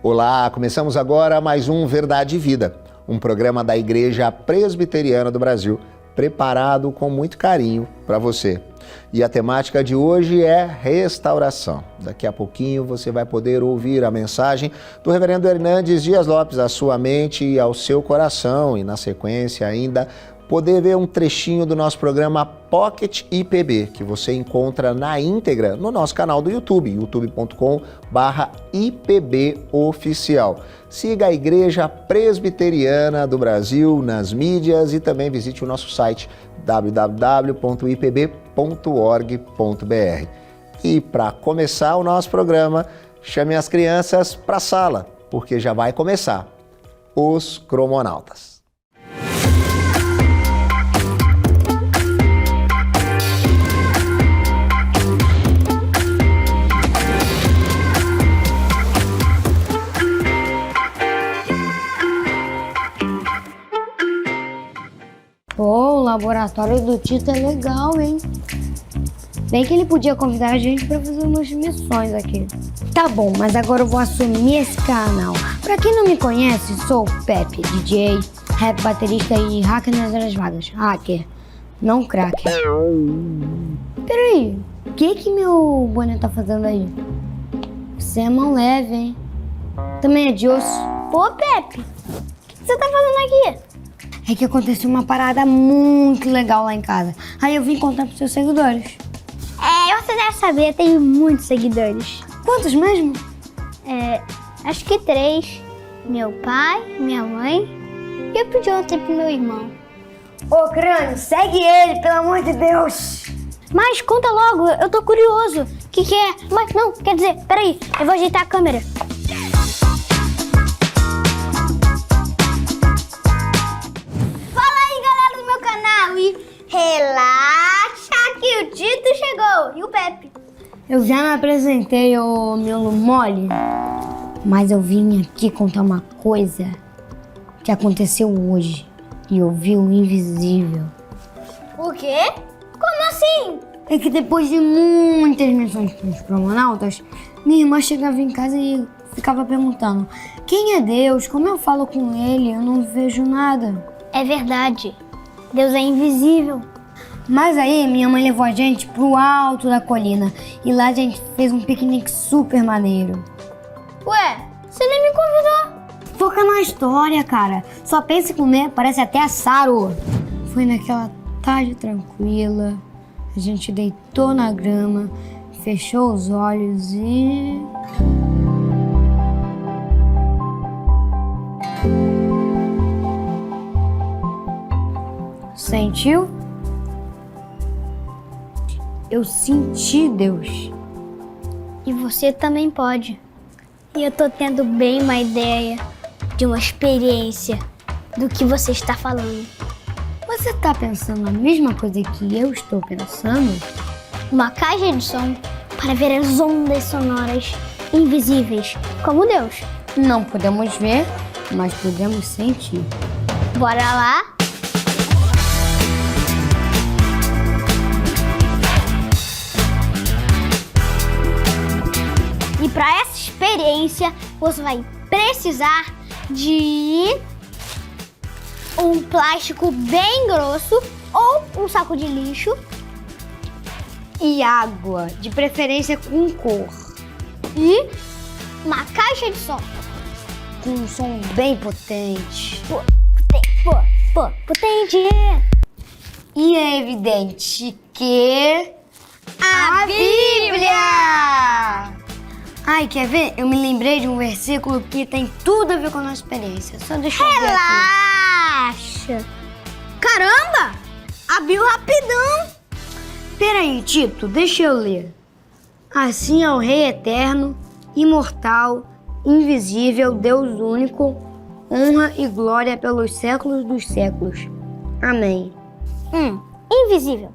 Olá, começamos agora mais um Verdade e Vida, um programa da Igreja Presbiteriana do Brasil, preparado com muito carinho para você. E a temática de hoje é restauração. Daqui a pouquinho você vai poder ouvir a mensagem do Reverendo Hernandes Dias Lopes à sua mente e ao seu coração, e na sequência ainda poder ver um trechinho do nosso programa Pocket IPB, que você encontra na íntegra no nosso canal do YouTube, youtube.com/IPBOficial. Siga a Igreja Presbiteriana do Brasil nas mídias e também visite o nosso site www.ipb.org.br. E para começar o nosso programa, chame as crianças para a sala, porque já vai começar Os Cromonautas. Pô, o laboratório do Tito é legal, hein? Bem que ele podia convidar a gente pra fazer umas missões aqui. Tá bom, mas agora eu vou assumir esse canal. Pra quem não me conhece, sou o Pepe, DJ, rap, baterista e hacker nas horas vagas. Hacker, não cracker. Peraí, o que meu boné tá fazendo aí? Você é mão leve, hein? Também é de osso. Ô, Pepe, o que você tá fazendo aqui? É que aconteceu uma parada muito legal lá em casa. Aí eu vim contar pros seus seguidores. Você deve saber, eu tenho muitos seguidores. Quantos mesmo? Acho que 3. Meu pai, minha mãe e eu pedi outro pro meu irmão. Ô, crânio, segue ele, pelo amor de Deus! Mas conta logo, eu tô curioso. O que é? Mas não, quer dizer, peraí, eu vou ajeitar a câmera. Relaxa que o Tito chegou e o Pepe. Eu já me apresentei, ô miolo mole, mas eu vim aqui contar uma coisa que aconteceu hoje e eu vi o invisível. O quê? Como assim? É que depois de muitas missões com os cromonautas, minha irmã chegava em casa e ficava perguntando: quem é Deus? Como eu falo com ele? Eu não vejo nada. É verdade. Deus é invisível. Mas aí minha mãe levou a gente pro alto da colina e lá a gente fez um piquenique super maneiro. Ué, você nem me convidou. Foca na história, cara. Só pensa em comer, parece até assaro. Foi naquela tarde tranquila, a gente deitou na grama, fechou os olhos e... Sentiu? Eu senti Deus. E você também pode. E eu tô tendo bem uma ideia de uma experiência do que você está falando. Você tá pensando a mesma coisa que eu estou pensando? Uma caixa de som para ver as ondas sonoras invisíveis, como Deus. Não podemos ver, mas podemos sentir. Bora lá? E para essa experiência, você vai precisar de um plástico bem grosso ou um saco de lixo. E água, de preferência com cor. E uma caixa de som. Com um som bem potente. Potente. E é evidente que... a Bíblia! Ai, quer ver? Eu me lembrei de um versículo que tem tudo a ver com a nossa experiência. Só deixa eu ver aqui. Relaxa! Caramba! Abriu rapidão! Peraí, Tito, deixa eu ler. Assim é o Rei eterno, imortal, invisível, Deus único, honra e glória pelos séculos dos séculos. Amém. Invisível.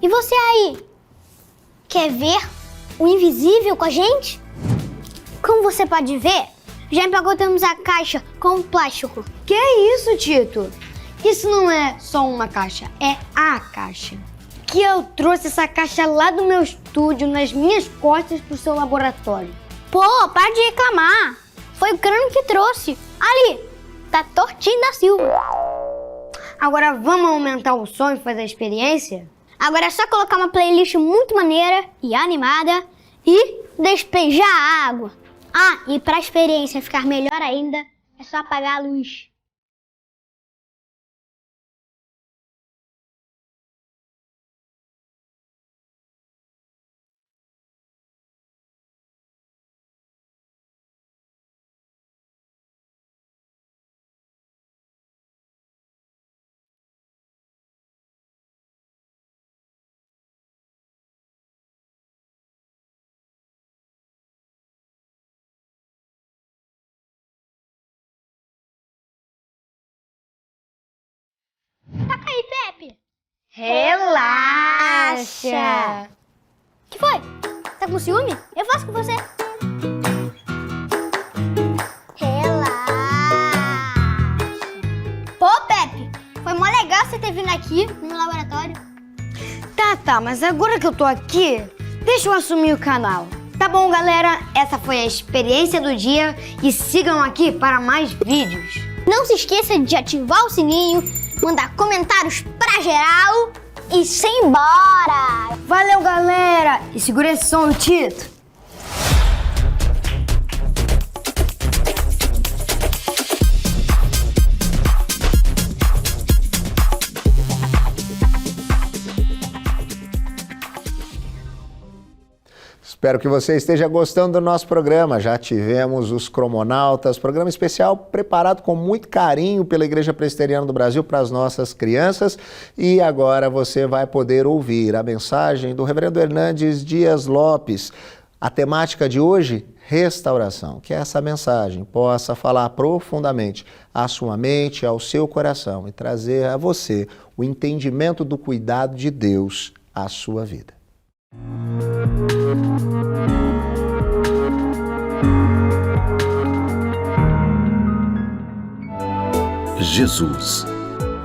E você aí? Quer ver o invisível com a gente? Como você pode ver, já empacotamos a caixa com plástico. Que é isso, Tito? Isso não é só uma caixa, é a caixa. Que eu trouxe essa caixa lá do meu estúdio, nas minhas costas, pro seu laboratório. Pô, para de reclamar. Foi o crânio que trouxe. Ali, tá tortinho da Silva. Agora vamos aumentar o som e fazer a experiência? Agora é só colocar uma playlist muito maneira e animada e despejar a água. Ah, e pra experiência ficar melhor ainda, é só apagar a luz. Taca aí, Pepe. Relaxa! Que foi? Tá com ciúme? Eu faço com você. Relaxa. Pô, Pepe, foi mó legal você ter vindo aqui no meu laboratório. Tá, mas agora que eu tô aqui, deixa eu assumir o canal. Tá bom, galera? Essa foi a experiência do dia e sigam aqui para mais vídeos. Não se esqueça de ativar o sininho, mandar comentários pra geral e simbora! Valeu, galera! E segura esse som, Tito. Espero que você esteja gostando do nosso programa. Já tivemos os Cromonautas, programa especial preparado com muito carinho pela Igreja Presbiteriana do Brasil para as nossas crianças. E agora você vai poder ouvir a mensagem do Reverendo Hernandes Dias Lopes. A temática de hoje, restauração. Que essa mensagem possa falar profundamente à sua mente, ao seu coração e trazer a você o entendimento do cuidado de Deus à sua vida. Jesus,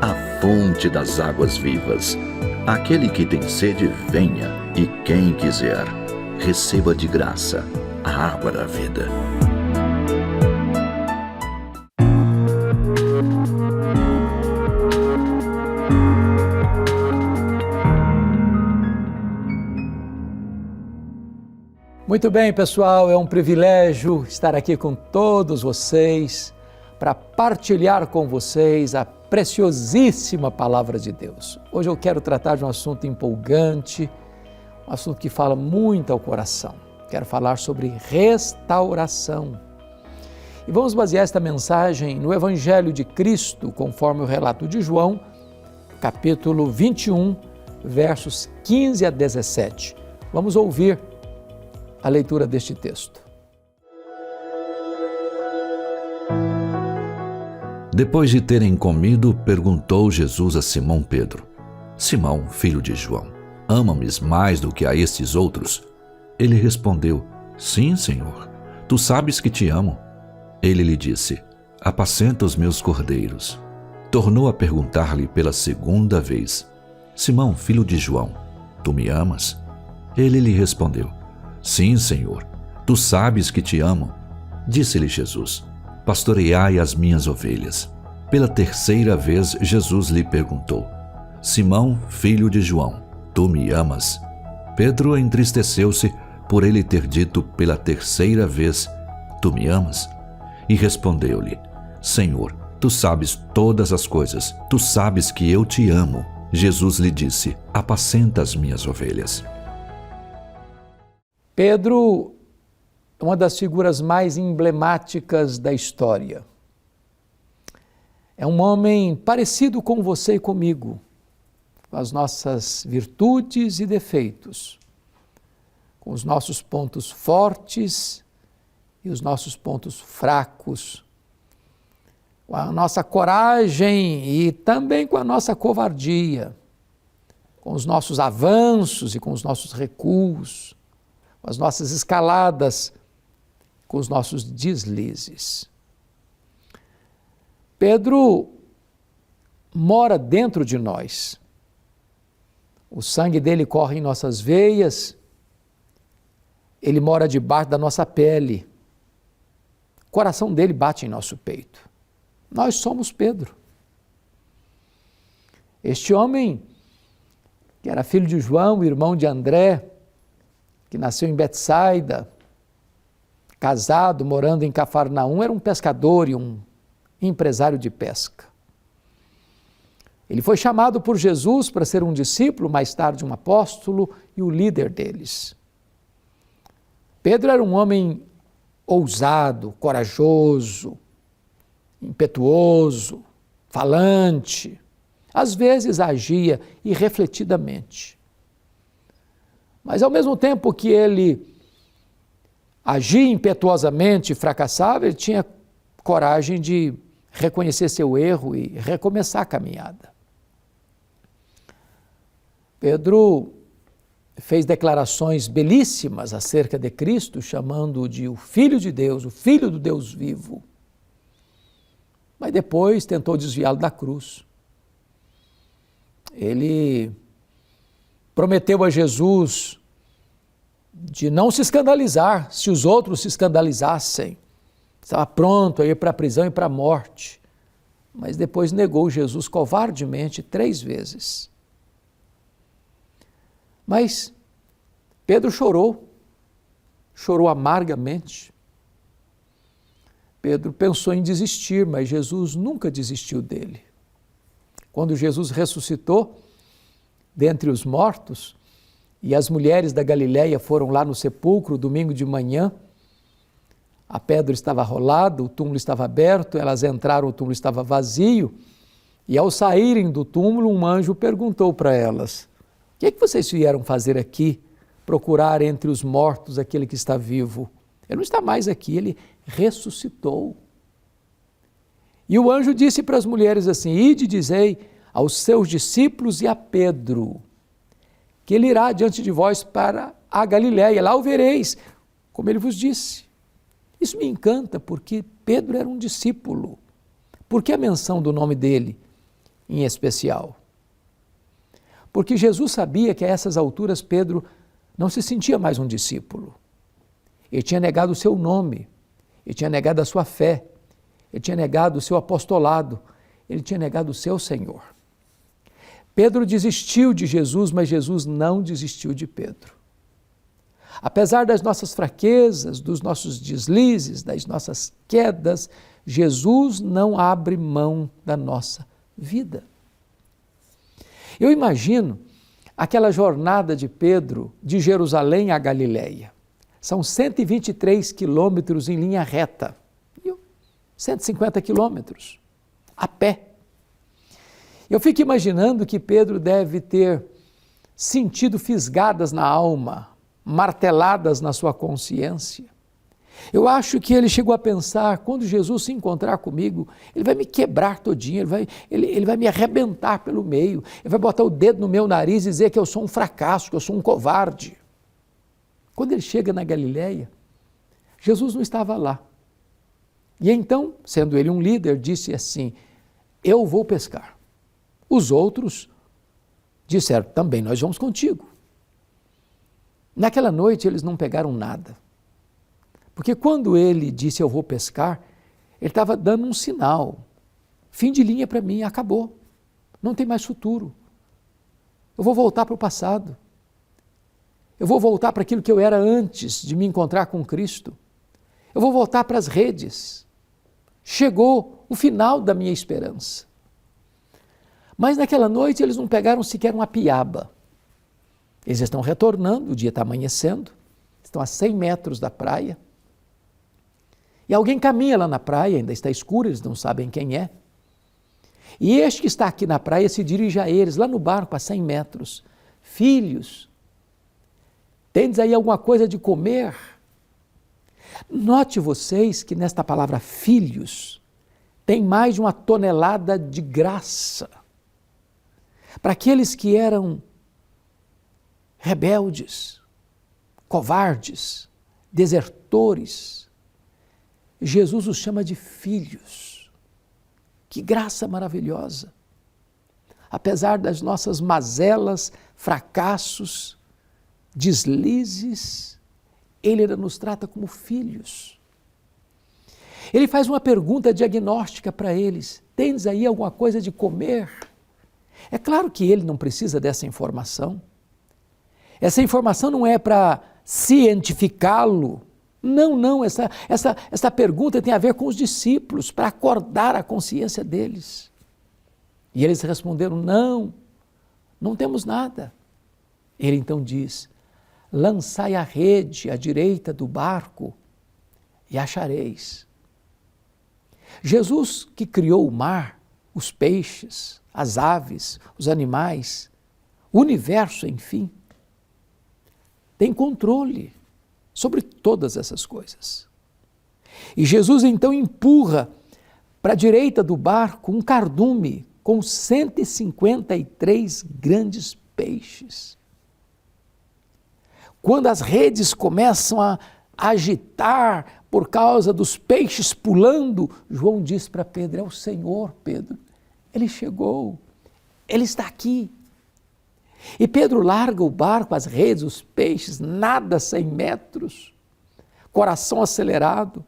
a fonte das águas vivas. Aquele que tem sede, venha, e quem quiser, receba de graça a água da vida. Muito bem, pessoal, é um privilégio estar aqui com todos vocês para partilhar com vocês a preciosíssima Palavra de Deus. Hoje eu quero tratar de um assunto empolgante, um assunto que fala muito ao coração. Quero falar sobre restauração. E vamos basear esta mensagem no Evangelho de Cristo, conforme o relato de João, capítulo 21, versos 15 a 17. Vamos ouvir a leitura deste texto. Depois de terem comido, perguntou Jesus a Simão Pedro: Simão, filho de João, ama-me mais do que a estes outros? Ele respondeu: Sim, Senhor, tu sabes que te amo. Ele lhe disse: Apacenta os meus cordeiros. Tornou a perguntar-lhe pela segunda vez: Simão, filho de João, tu me amas? Ele lhe respondeu: Sim, Senhor, tu sabes que te amo. Disse-lhe Jesus: Pastoreai as minhas ovelhas. Pela terceira vez, Jesus lhe perguntou: Simão, filho de João, tu me amas? Pedro entristeceu-se por ele ter dito pela terceira vez: Tu me amas? E respondeu-lhe: Senhor, tu sabes todas as coisas, tu sabes que eu te amo. Jesus lhe disse: Apacenta as minhas ovelhas. Pedro é uma das figuras mais emblemáticas da história. É um homem parecido com você e comigo, com as nossas virtudes e defeitos, com os nossos pontos fortes e os nossos pontos fracos, com a nossa coragem e também com a nossa covardia, com os nossos avanços e com os nossos recuos, com as nossas escaladas, com os nossos deslizes. Pedro mora dentro de nós. O sangue dele corre em nossas veias Ele mora debaixo da nossa pele. O coração dele bate em nosso peito. Nós somos Pedro. Este homem, que era filho de João, irmão de André, que nasceu em Betsaida, casado, morando em Cafarnaum, era um pescador e um empresário de pesca. Ele foi chamado por Jesus para ser um discípulo, mais tarde um apóstolo e o líder deles. Pedro era um homem ousado, corajoso, impetuoso, falante. Às vezes agia irrefletidamente. Mas ao mesmo tempo que ele agia impetuosamente e fracassava, ele tinha coragem de reconhecer seu erro e recomeçar a caminhada. Pedro fez declarações belíssimas acerca de Cristo, chamando-o de o Filho de Deus, o Filho do Deus vivo. Mas depois tentou desviá-lo da cruz. Ele prometeu a Jesus de não se escandalizar se os outros se escandalizassem. Estava pronto a ir para a prisão e para a morte. Mas depois negou Jesus covardemente 3 vezes. Mas Pedro chorou amargamente. Pedro pensou em desistir, mas Jesus nunca desistiu dele. Quando Jesus ressuscitou dentre os mortos, e as mulheres da Galileia foram lá no sepulcro domingo de manhã, a pedra estava rolada, o túmulo estava aberto, elas entraram, o túmulo estava vazio, e ao saírem do túmulo, um anjo perguntou para elas: o que é que vocês vieram fazer aqui, procurar entre os mortos aquele que está vivo? Ele não está mais aqui, ele ressuscitou. E o anjo disse para as mulheres assim: ide e dizei aos seus discípulos e a Pedro, que ele irá diante de vós para a Galiléia, lá o vereis, como ele vos disse. Isso me encanta, porque Pedro era um discípulo. Por que a menção do nome dele em especial? Porque Jesus sabia que a essas alturas Pedro não se sentia mais um discípulo. Ele tinha negado o seu nome, ele tinha negado a sua fé, ele tinha negado o seu apostolado, ele tinha negado o seu Senhor. Pedro desistiu de Jesus, mas Jesus não desistiu de Pedro. Apesar das nossas fraquezas, dos nossos deslizes, das nossas quedas, Jesus não abre mão da nossa vida. Eu imagino aquela jornada de Pedro de Jerusalém à Galiléia. São 123 quilômetros em linha reta, 150 quilômetros, a pé. Eu fico imaginando que Pedro deve ter sentido fisgadas na alma, marteladas na sua consciência. Eu acho que ele chegou a pensar: quando Jesus se encontrar comigo, ele vai me quebrar todinho, ele vai me arrebentar pelo meio, ele vai botar o dedo no meu nariz e dizer que eu sou um fracasso, que eu sou um covarde. Quando ele chega na Galiléia, Jesus não estava lá. E então, sendo ele um líder, disse assim: eu vou pescar. Os outros disseram: também nós vamos contigo. Naquela noite eles não pegaram nada. Porque quando ele disse eu vou pescar, ele estava dando um sinal. Fim de linha para mim, acabou. Não tem mais futuro. Eu vou voltar para o passado. Eu vou voltar para aquilo que eu era antes de me encontrar com Cristo. Eu vou voltar para as redes. Chegou o final da minha esperança. Mas naquela noite eles não pegaram sequer uma piaba. Eles estão retornando, o dia está amanhecendo, estão a 100 metros da praia. E alguém caminha lá na praia, ainda está escuro, eles não sabem quem é. E este que está aqui na praia se dirige a eles, lá no barco, a 100 metros. Filhos, tendes aí alguma coisa de comer? Note vocês que nesta palavra filhos, tem mais de 1 tonelada de graça. Para aqueles que eram rebeldes, covardes, desertores, Jesus os chama de filhos. Que graça maravilhosa! Apesar das nossas mazelas, fracassos, deslizes, Ele ainda nos trata como filhos. Ele faz uma pergunta diagnóstica para eles: tens aí alguma coisa de comer? É claro que ele não precisa dessa informação. Essa informação não é para cientificá-lo. Não, essa pergunta tem a ver com os discípulos, para acordar a consciência deles. E eles responderam: não temos nada. Ele então diz: lançai a rede à direita do barco e achareis. Jesus, que criou o mar, os peixes, as aves, os animais, o universo, enfim, tem controle sobre todas essas coisas. E Jesus então empurra para a direita do barco um cardume com 153 grandes peixes. Quando as redes começam a agitar por causa dos peixes pulando, João diz para Pedro: é o Senhor, Pedro. Ele chegou, Ele está aqui. E Pedro larga o barco, as redes, os peixes, nada 100 metros, coração acelerado,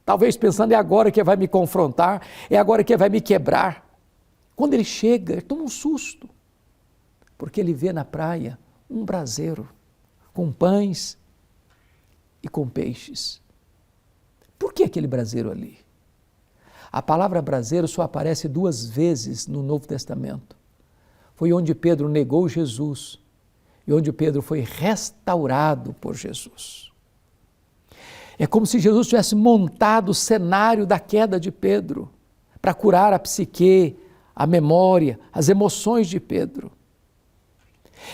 talvez pensando: é agora que vai me confrontar, é agora que vai me quebrar. Quando ele chega, ele toma um susto, porque ele vê na praia um braseiro com pães e com peixes. Por que aquele braseiro ali? A palavra braseiro só aparece 2 vezes no Novo Testamento. Foi onde Pedro negou Jesus e onde Pedro foi restaurado por Jesus. É como se Jesus tivesse montado o cenário da queda de Pedro para curar a psique, a memória, as emoções de Pedro.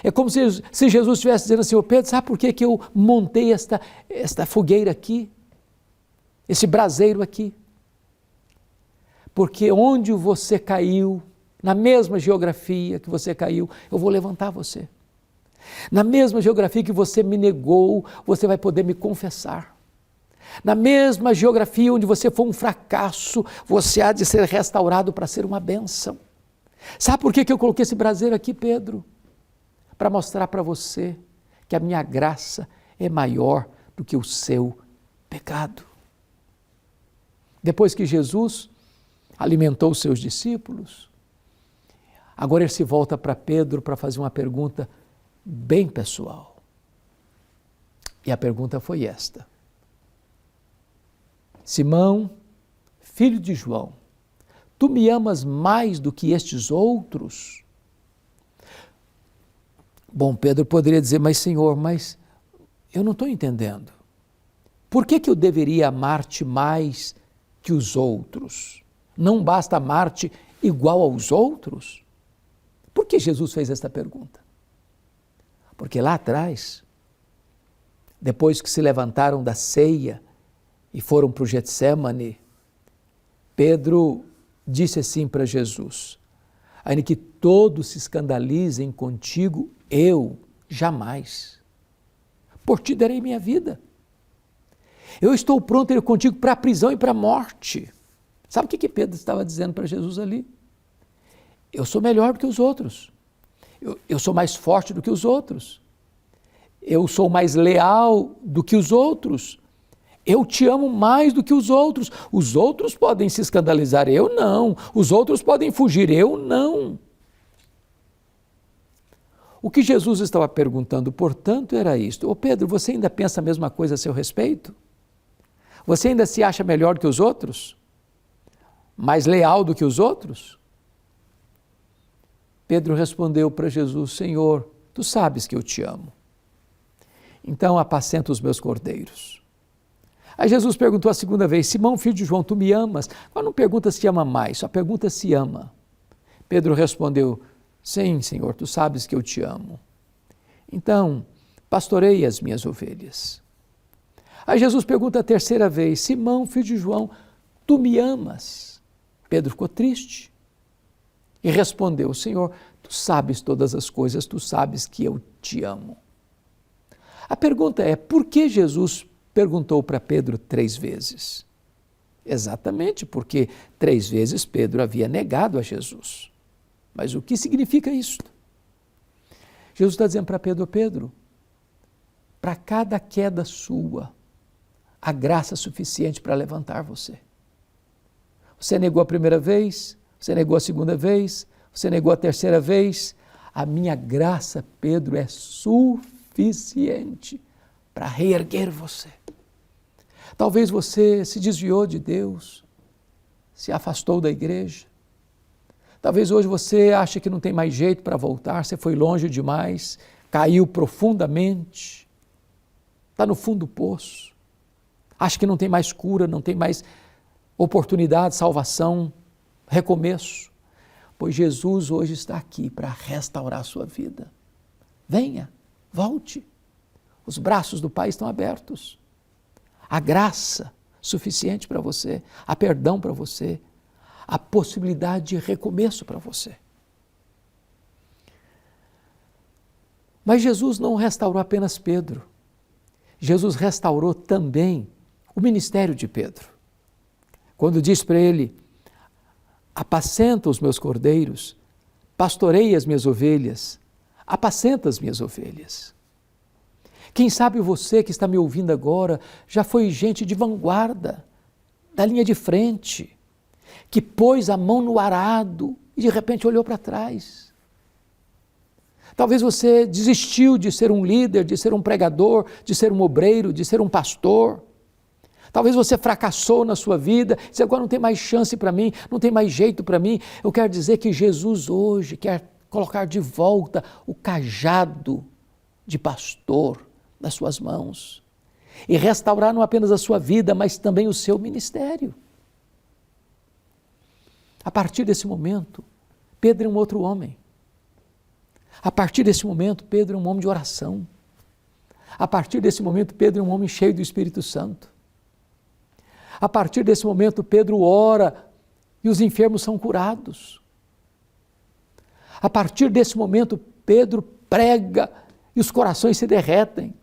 É como se Jesus estivesse dizendo assim: ô Pedro, sabe por que eu montei esta fogueira aqui? Esse braseiro aqui? Porque onde você caiu, na mesma geografia que você caiu, eu vou levantar você. Na mesma geografia que você me negou, você vai poder me confessar. Na mesma geografia onde você foi um fracasso, você há de ser restaurado para ser uma bênção. Sabe por que eu coloquei esse braseiro aqui, Pedro? Para mostrar para você que a minha graça é maior do que o seu pecado. Depois que Jesus alimentou os seus discípulos, agora ele se volta para Pedro para fazer uma pergunta bem pessoal. E a pergunta foi esta: Simão, filho de João, tu me amas mais do que estes outros? Bom, Pedro poderia dizer: mas Senhor, eu não estou entendendo. Por que eu deveria amar-te mais que os outros? Não basta amar-te igual aos outros? Por que Jesus fez esta pergunta? Porque lá atrás, depois que se levantaram da ceia e foram para o Getsêmani, Pedro disse assim para Jesus: ainda que todos se escandalizem contigo, eu jamais. Por ti darei minha vida. Eu estou pronto a ir contigo para a prisão e para a morte. Sabe o que Pedro estava dizendo para Jesus ali? Eu sou melhor do que os outros. Eu sou mais forte do que os outros. Eu sou mais leal do que os outros. Eu te amo mais do que os outros. Os outros podem se escandalizar, eu não. Os outros podem fugir, eu não. O que Jesus estava perguntando, portanto, era isto: ô Pedro, você ainda pensa a mesma coisa a seu respeito? Você ainda se acha melhor que os outros? Mais leal do que os outros? Pedro respondeu para Jesus: Senhor, tu sabes que eu te amo. Então apacenta os meus cordeiros. Aí Jesus perguntou a segunda vez: Simão, filho de João, tu me amas? Mas não pergunta se ama mais, só pergunta se ama. Pedro respondeu: sim, Senhor, tu sabes que eu te amo. Então, pastorei as minhas ovelhas. Aí Jesus pergunta a terceira vez: Simão, filho de João, tu me amas? Pedro ficou triste e respondeu: Senhor, tu sabes todas as coisas, tu sabes que eu te amo. A pergunta é: por que Jesus perguntou para Pedro 3 vezes? Exatamente porque 3 vezes Pedro havia negado a Jesus. Mas o que significa isso? Jesus está dizendo para Pedro: Pedro, para cada queda sua, a graça suficiente para levantar você. Você negou a primeira vez, você negou a segunda vez, você negou a terceira vez. A minha graça, Pedro, é suficiente para reerguer você. Talvez você se desviou de Deus, se afastou da igreja. Talvez hoje você ache que não tem mais jeito para voltar, você foi longe demais, caiu profundamente, está no fundo do poço. Acha que não tem mais cura, não tem mais oportunidade, salvação, recomeço. Pois Jesus hoje está aqui para restaurar a sua vida. Venha, volte. Os braços do Pai estão abertos. A graça suficiente para você, a perdão para você, a possibilidade de recomeço para você. Mas Jesus não restaurou apenas Pedro. Jesus restaurou também o ministério de Pedro. Quando diz para ele: apacenta os meus cordeiros, pastorei as minhas ovelhas, apacenta as minhas ovelhas. Quem sabe você que está me ouvindo agora já foi gente de vanguarda, da linha de frente, que pôs a mão no arado e de repente olhou para trás. Talvez você desistiu de ser um líder, de ser um pregador, de ser um obreiro, de ser um pastor. Talvez você fracassou na sua vida, disse: agora não tem mais chance para mim, não tem mais jeito para mim. Eu quero dizer que Jesus hoje quer colocar de volta o cajado de pastor nas suas mãos e restaurar não apenas a sua vida, mas também o seu ministério. A partir desse momento, Pedro é um outro homem. A partir desse momento, Pedro é um homem de oração. A partir desse momento, Pedro é um homem cheio do Espírito Santo. A partir desse momento, Pedro ora e os enfermos são curados. A partir desse momento, Pedro prega e os corações se derretem.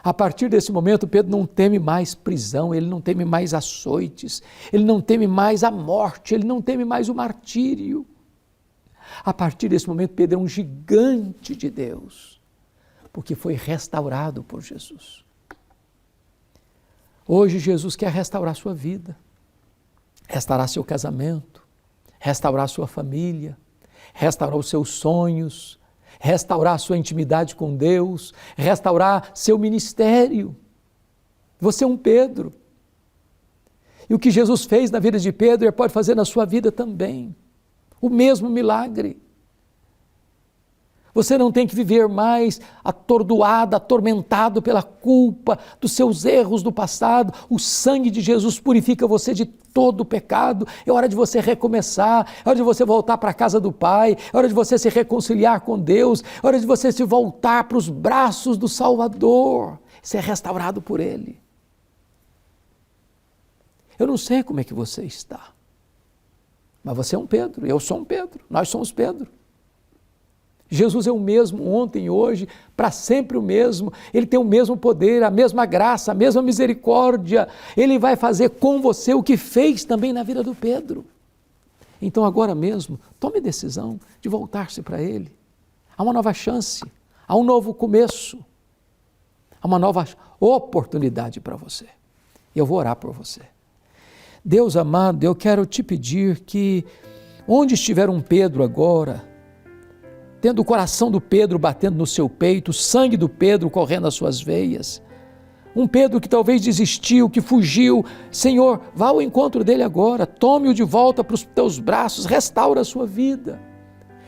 A partir desse momento, Pedro não teme mais prisão, ele não teme mais açoites, ele não teme mais a morte, ele não teme mais o martírio. A partir desse momento, Pedro é um gigante de Deus, porque foi restaurado por Jesus. Hoje Jesus quer restaurar sua vida, restaurar seu casamento, restaurar sua família, restaurar os seus sonhos, restaurar sua intimidade com Deus, restaurar seu ministério. Você é um Pedro. E o que Jesus fez na vida de Pedro, Ele pode fazer na sua vida também. O mesmo milagre. Você não tem que viver mais atordoado, atormentado pela culpa dos seus erros do passado. O sangue de Jesus purifica você de todo o pecado. É hora de você recomeçar, é hora de você voltar para a casa do Pai, é hora de você se reconciliar com Deus, é hora de você se voltar para os braços do Salvador, ser restaurado por Ele. Eu não sei como é que você está, mas você é um Pedro, eu sou um Pedro, nós somos Pedro. Jesus é o mesmo ontem e hoje, para sempre o mesmo. Ele tem o mesmo poder, a mesma graça, a mesma misericórdia. Ele vai fazer com você o que fez também na vida do Pedro. Então agora mesmo, tome decisão de voltar-se para Ele. Há uma nova chance, há um novo começo, há uma nova oportunidade para você. Eu vou orar por você. Deus amado, eu quero te pedir que onde estiver um Pedro agora, tendo o coração do Pedro batendo no seu peito, o sangue do Pedro correndo nas suas veias, um Pedro que talvez desistiu, que fugiu, Senhor, vá ao encontro dele agora, tome-o de volta para os teus braços, restaura a sua vida,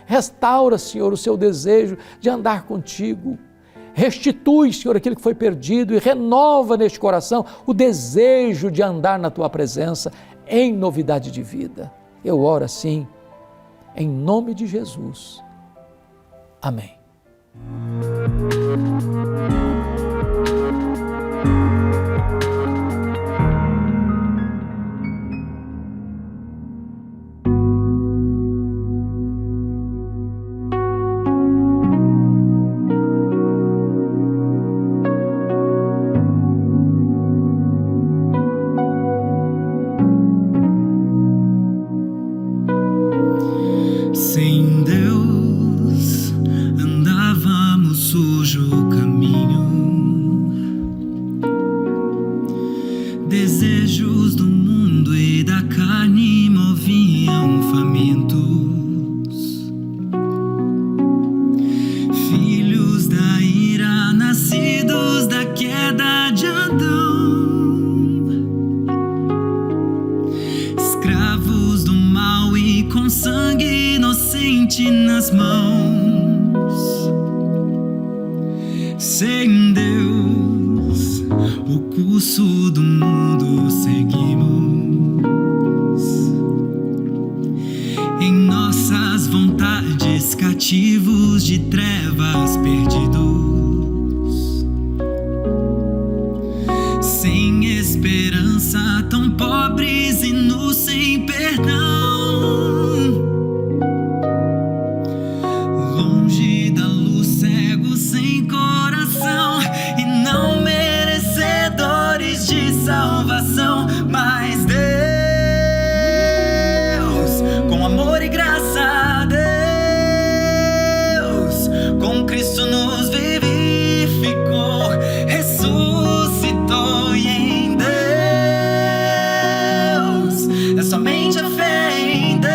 restaura, Senhor, o seu desejo de andar contigo, restitui, Senhor, aquilo que foi perdido e renova neste coração o desejo de andar na tua presença em novidade de vida. Eu oro assim, em nome de Jesus. Amém. Sem Deus andávamos sujo caminho. Desejos do mundo e da carne moviam famintos. Filhos da ira, nascidos da queda de Adão. Escravos do mal e com sangue inocente nas mãos. Sem Deus, o curso do mundo seguimos. Em nossas vontades, cativos de trevas perdidos. Sem esperança, tão pobres e nus sem perdão. Longe da luz, cegos sem coração e não merecedores de salvação. Mas Deus, com amor e graça, Deus, com Cristo nos vivificou, ressuscitou, e em Deus é somente a fé em Deus.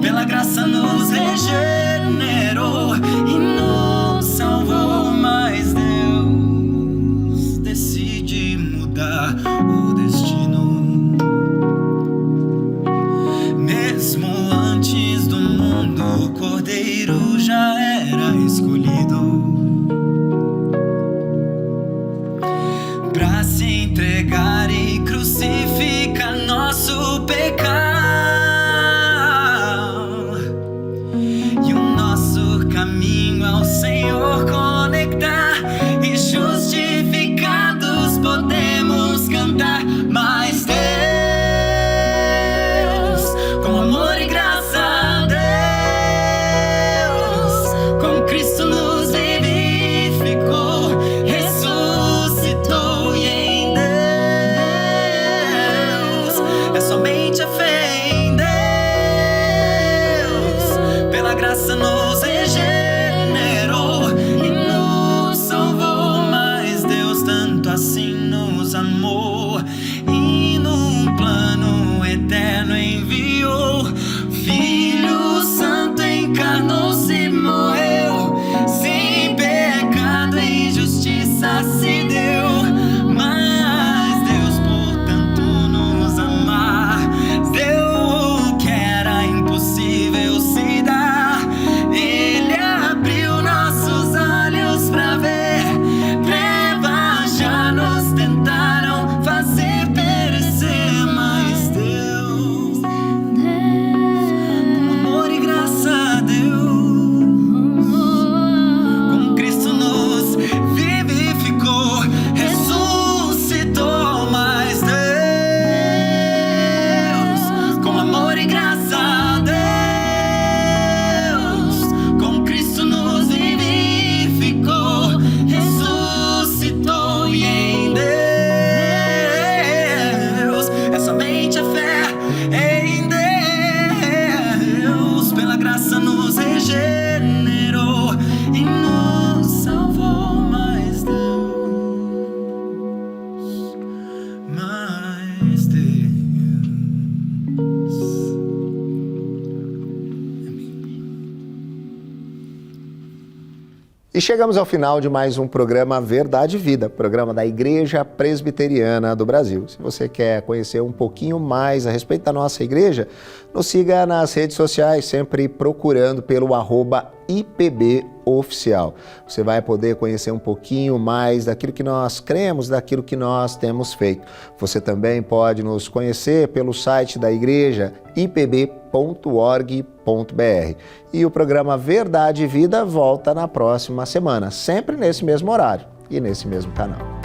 Pela graça nos regenerou e nos salvou. Mas Deus decide mudar o destino. Mesmo antes do mundo, o Cordeiro já era escolhido pra se entregar e crucificar nosso pecado. E o nosso caminho ao Senhor conectar, e justificados podemos cantar. Mas Deus, com amor e graça, Deus, com Cristo nos vivificou, ressuscitou, e em Deus é somente a fé em Deus. Pela graça nos regenerou e nos salvou. Mas Deus tanto assim nos amou e num plano eterno enviou Filho Santo, encarnou-se e morreu, sem pecado e justiça se deu. Mas Deus, por tanto nos amar, deu o que era impossível se dar. Ele abriu nossos olhos pra ver. Trevas já nos tentaram fazer perecer. Mas Deus, com amor e graça, Deus, com Cristo nos vivificou, ressuscitou. Mas Deus, com amor e graça, Deus, com Cristo nos vivificou, ressuscitou, e em Deus é somente a fé em Deus. Pela graça nos regenerou e nos salvou. Mas Deus. E chegamos ao final de mais um programa Verdade e Vida, programa da Igreja Presbiteriana do Brasil. Se você quer conhecer um pouquinho mais a respeito da nossa igreja, nos siga nas redes sociais, sempre procurando pelo @IPBOficial. Você vai poder conhecer um pouquinho mais daquilo que nós cremos, daquilo que nós temos feito. Você também pode nos conhecer pelo site da igreja, ipb.org.br. E o programa Verdade e Vida volta na próxima semana, sempre nesse mesmo horário e nesse mesmo canal.